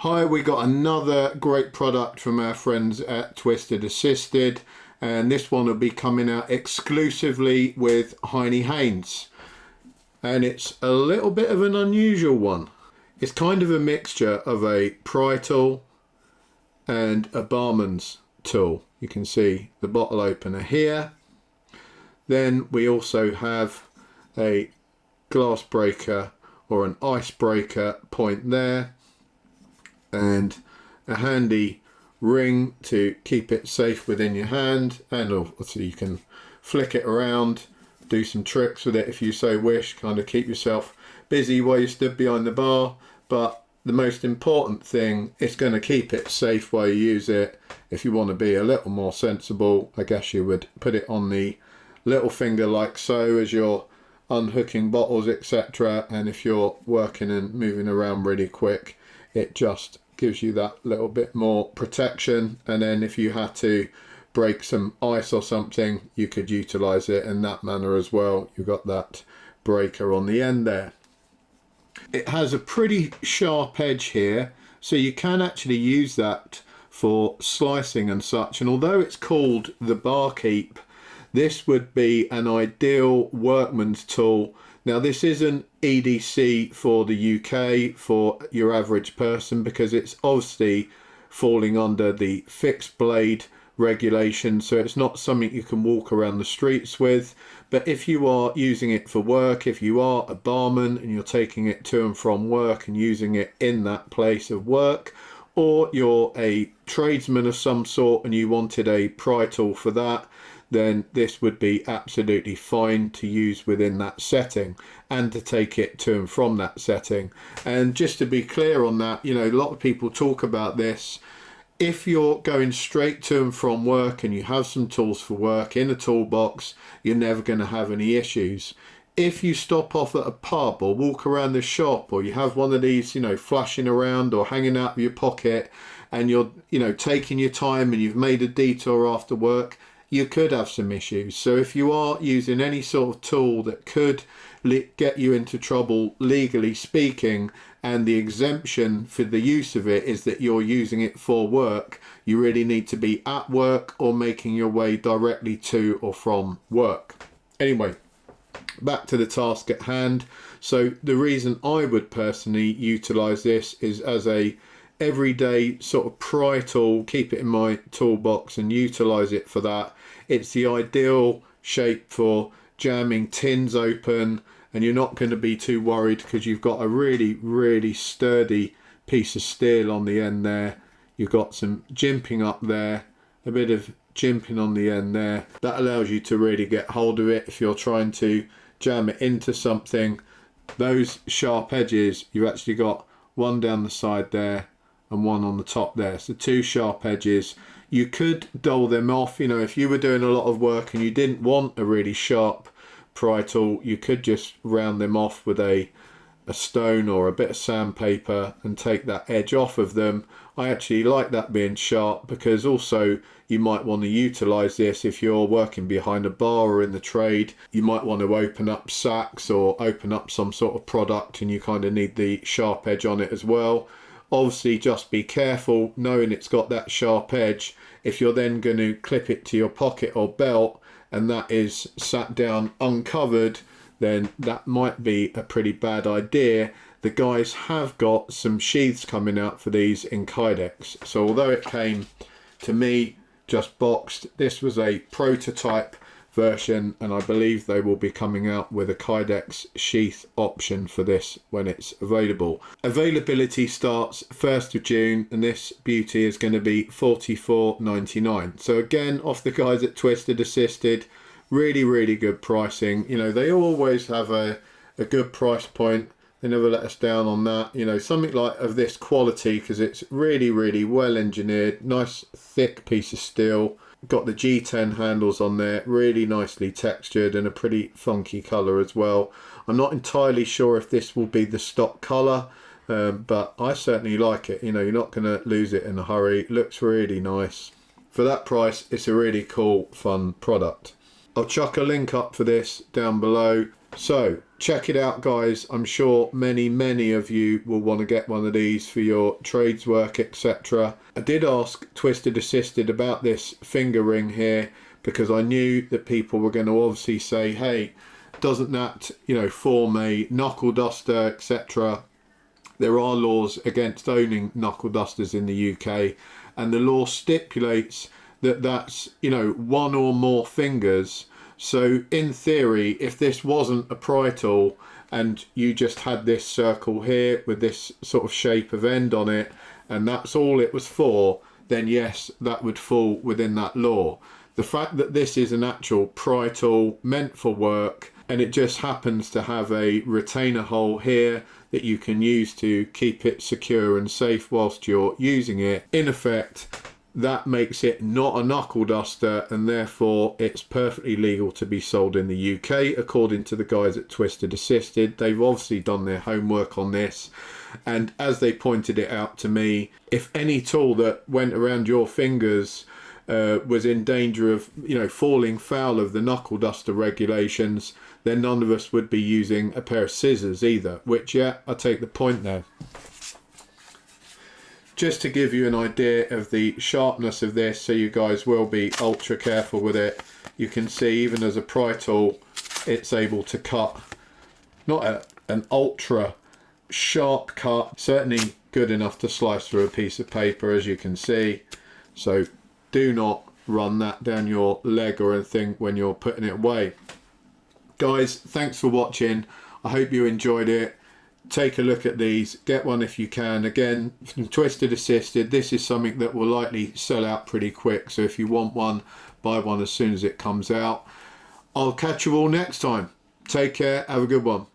Hi, we got another great product from our friends at Twisted Assisted, and this one will be coming out exclusively with Heine Haynes, and it's a little bit of an unusual one. It's kind of a mixture of a pry tool and a barman's tool. You can see the bottle opener here. Then we also have a glass breaker or an ice breaker point there, and a handy ring to keep it safe within your hand, and obviously you can flick it around, do some tricks with it if you so wish, kind of keep yourself busy while you stood behind the bar. But the most important thing, it's going to keep it safe while you use it. If you want to be a little more sensible, I guess you would put it on the little finger like so as you're unhooking bottles, etc. And if you're working and moving around really quick, it just gives you that little bit more protection. And then if you had to break some ice or something, you could utilize it in that manner as well. You've got that breaker on the end there. It has a pretty sharp edge here, so you can actually use that for slicing and such. And although it's called the Barkeep, this would be an ideal workman's tool. Now, this isn't EDC for the UK for your average person, because it's obviously falling under the fixed blade regulation, so it's not something you can walk around the streets with. But if you are using it for work, if you are a barman and you're taking it to and from work and using it in that place of work, or you're a tradesman of some sort and you wanted a pry tool for that, then this would be absolutely fine to use within that setting and to take it to and from that setting. And just to be clear on that, you know, a lot of people talk about this. If you're going straight to and from work and you have some tools for work in a toolbox, you're never going to have any issues. If you stop off at a pub or walk around the shop, or you have one of these, you know, flashing around or hanging out of your pocket, and you're, you know, taking your time and you've made a detour after work, you could have some issues. So if you are using any sort of tool that could get you into trouble legally speaking, and the exemption for the use of it is that you're using it for work, you really need to be at work or making your way directly to or from work. Anyway, back to the task at hand. So the reason I would personally utilize this is as a everyday sort of pry tool, keep it in my toolbox and utilize it for that. It's the ideal shape for jamming tins open, and you're not going to be too worried because you've got a really sturdy piece of steel on the end there. You've got some jimping up there, a bit of jimping on the end there. That allows you to really get hold of it if you're trying to jam it into something. Those sharp edges, you've actually got one down the side there and one on the top there, so two sharp edges. You could dull them off, you know, if you were doing a lot of work and you didn't want a really sharp pry tool, you could just round them off with a stone or a bit of sandpaper and take that edge off of them. I actually like that being sharp, because also you might want to utilize this if you're working behind a bar or in the trade. You might want to open up sacks or open up some sort of product, and you kind of need the sharp edge on it as well. Obviously, just be careful knowing it's got that sharp edge. If you're then going to clip it to your pocket or belt and that is sat down uncovered, then that might be a pretty bad idea. The guys have got some sheaths coming out for these in Kydex. So although it came to me just boxed, this was a prototype version, and I believe they will be coming out with a Kydex sheath option for this when it's available. Availability starts 1st of June, and this beauty is going to be $44.99. So again, off the guys at Twisted Assisted, really good pricing. You know, they always have a good price point. They never let us down on that. You know, something like of this quality, because it's really well engineered, nice thick piece of steel. Got the G10 handles on there, really nicely textured and a pretty funky colour as well. I'm not entirely sure if this will be the stock colour, but I certainly like it. You know, you're not going to lose it in a hurry. It looks really nice. For that price, it's a really cool, fun product. I'll chuck a link up for this down below. So check it out, guys. I'm sure many of you will want to get one of these for your trades work, etc. I did ask Twisted Assisted about this finger ring here because I knew that people were going to obviously say, hey, doesn't that, you know, form a knuckle duster, etc. There are laws against owning knuckle dusters in the UK, and the law stipulates that that's, you know, one or more fingers. So in theory, if this wasn't a pry tool and you just had this circle here with this sort of shape of end on it, and that's all it was for, then yes, that would fall within that law. The fact that this is an actual pry tool meant for work, and it just happens to have a retainer hole here that you can use to keep it secure and safe whilst you're using it, in effect, that makes it not a knuckle duster, and therefore it's perfectly legal to be sold in the UK according to the guys at Twisted Assisted. They've obviously done their homework on this, and as they pointed it out to me, if any tool that went around your fingers was in danger of, you know, falling foul of the knuckle duster regulations, then none of us would be using a pair of scissors either, which, yeah, I take the point there. Just to give you an idea of the sharpness of this, so you guys will be ultra careful with it, you can see even as a pry tool it's able to cut, not an ultra sharp cut, certainly good enough to slice through a piece of paper, as you can see. So do not run that down your leg or anything when you're putting it away. Guys, thanks for watching. I hope you enjoyed it. Take a look at these, get one if you can. Again, from Twisted Assisted, this is something that will likely sell out pretty quick, so if you want one, buy one as soon as it comes out. I'll catch you all next time. Take care, have a good one.